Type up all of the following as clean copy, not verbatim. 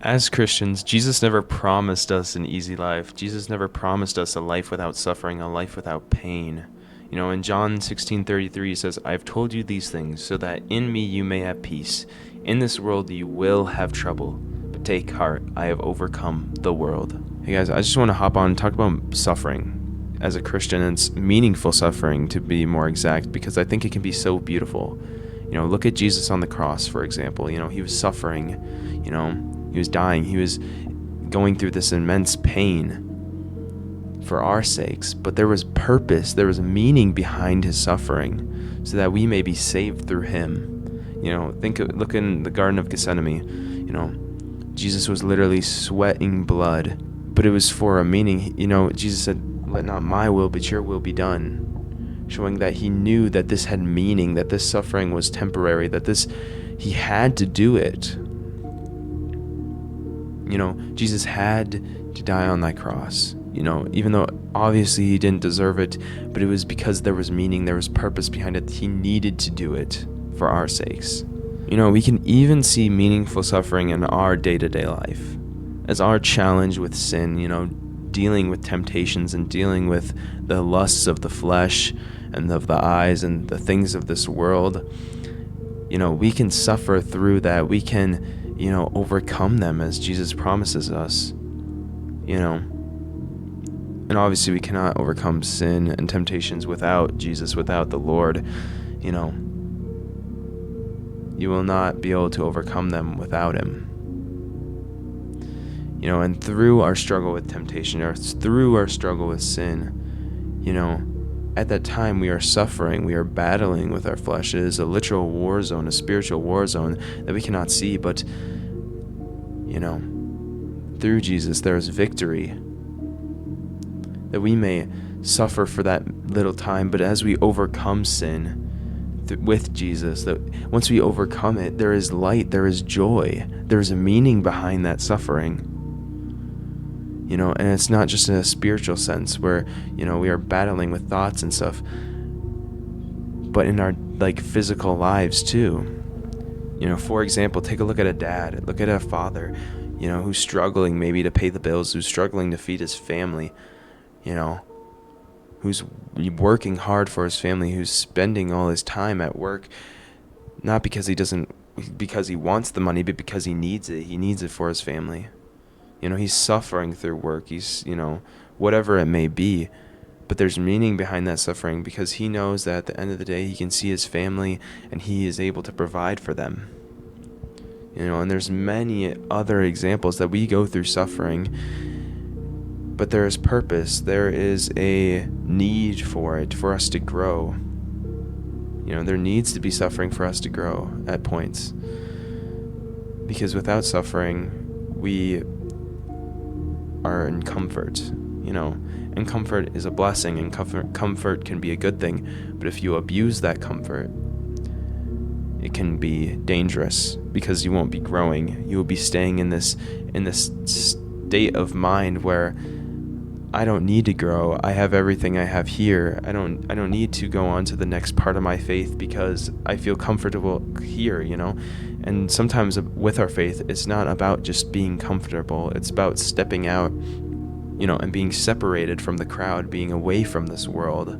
As Christians, Jesus never promised us an easy life. Jesus never promised us a life without suffering, a life without pain. In John 16:33, he says, "I've told you these things so that in me you may have peace. In this world you will have trouble, but take heart, I have overcome the world." Hey guys, I just want to hop on and talk about suffering. As a Christian, it's meaningful suffering, to be more exact, because I think it can be so beautiful. Look at Jesus on the cross, for example. He was suffering, he was dying, he was going through this immense pain for our sakes, but there was purpose, there was meaning behind his suffering, so that we may be saved through him. Look in the Garden of Gethsemane. Jesus was literally sweating blood, but it was for a meaning. Jesus said, "Let not my will, but your will be done," showing that he knew that this had meaning, that this suffering was temporary, that he had to do it. Jesus had to die on that cross, even though obviously he didn't deserve it, but it was because there was meaning, there was purpose behind it. He needed to do it for our sakes. We can even see meaningful suffering in our day-to-day life, as our challenge with sin, dealing with temptations and dealing with the lusts of the flesh and of the eyes and the things of this world. We can suffer through that. We can, overcome them as Jesus promises us, And obviously we cannot overcome sin and temptations without Jesus, without the Lord. You will not be able to overcome them without him. And through our struggle with temptation, or through our struggle with sin, at that time we are suffering, we are battling with our flesh. It is a literal war zone, a spiritual war zone that we cannot see, but, through Jesus there is victory, that we may suffer for that little time, but as we overcome sin with Jesus, that once we overcome it, there is light, there is joy, there is a meaning behind that suffering. And it's not just in a spiritual sense where, we are battling with thoughts and stuff, but in our physical lives too. For example, take a look at a dad, look at a father, who's struggling maybe to pay the bills, who's struggling to feed his family, who's working hard for his family, who's spending all his time at work, not because he wants the money, but because he needs it. He needs it for his family. He's suffering through work. He's, whatever it may be, but there's meaning behind that suffering because he knows that at the end of the day, he can see his family and he is able to provide for them. And there's many other examples that we go through suffering, but there is purpose. There is a need for it, for us to grow. There needs to be suffering for us to grow at points, because without suffering, we are in comfort, and comfort is a blessing, and comfort can be a good thing, but if you abuse that comfort, it can be dangerous because you won't be growing. You will be staying in this state of mind where I don't need to grow. I have everything I have here. I don't need to go on to the next part of my faith because I feel comfortable here, And sometimes with our faith, it's not about just being comfortable. It's about stepping out, and being separated from the crowd, being away from this world,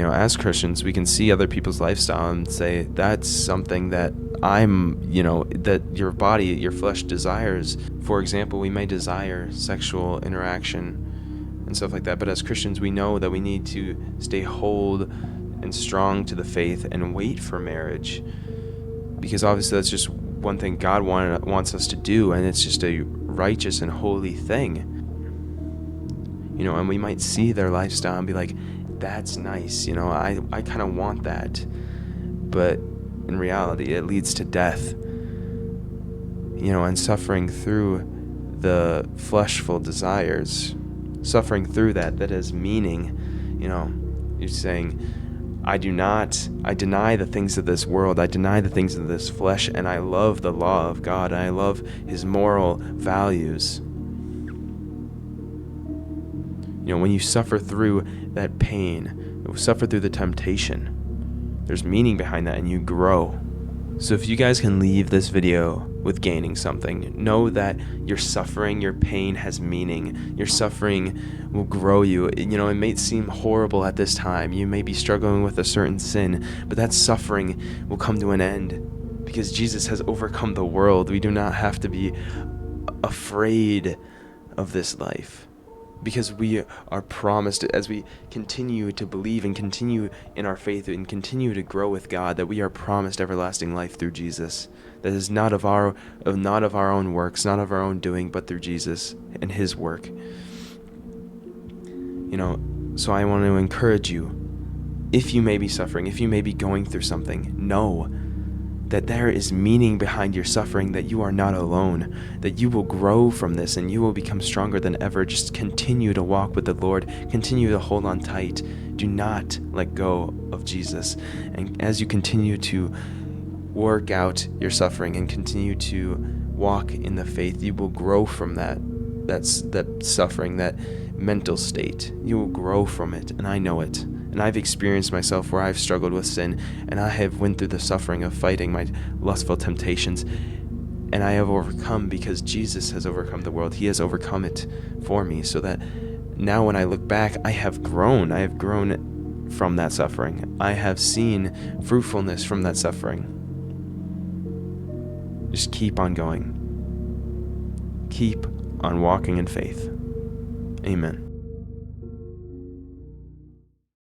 As Christians, we can see other people's lifestyle and say, that's something that that your body, your flesh desires. For example, we may desire sexual interaction and stuff like that, but as Christians, we know that we need to stay whole and strong to the faith and wait for marriage, because obviously that's just one thing God wants us to do, and it's just a righteous and holy thing. And we might see their lifestyle and be like, that's nice, I kind of want that, but in reality it leads to death, and suffering through the fleshful desires, suffering through that has meaning. You're saying, I deny the things of this world, I deny the things of this flesh, and I love the law of God, I love his moral values. When you suffer through that pain, you suffer through the temptation, there's meaning behind that, and you grow. So if you guys can leave this video with gaining something, know that your suffering, your pain has meaning. Your suffering will grow you. It may seem horrible at this time. You may be struggling with a certain sin, but that suffering will come to an end because Jesus has overcome the world. We do not have to be afraid of this life, because we are promised, as we continue to believe and continue in our faith and continue to grow with God, that we are promised everlasting life through Jesus. That is not of our own works, not of our own doing, but through Jesus and his work. So I want to encourage you, if you may be suffering, if you may be going through something, know that there is meaning behind your suffering, that you are not alone, that you will grow from this and you will become stronger than ever. Just continue to walk with the Lord. Continue to hold on tight. Do not let go of Jesus. And as you continue to work out your suffering and continue to walk in the faith, you will grow from that suffering, that mental state. You will grow from it, and I know it. And I've experienced myself where I've struggled with sin, and I have went through the suffering of fighting my lustful temptations, and I have overcome because Jesus has overcome the world. He has overcome it for me, so that now when I look back, I have grown. I have grown from that suffering. I have seen fruitfulness from that suffering. Just keep on going. Keep on walking in faith. Amen.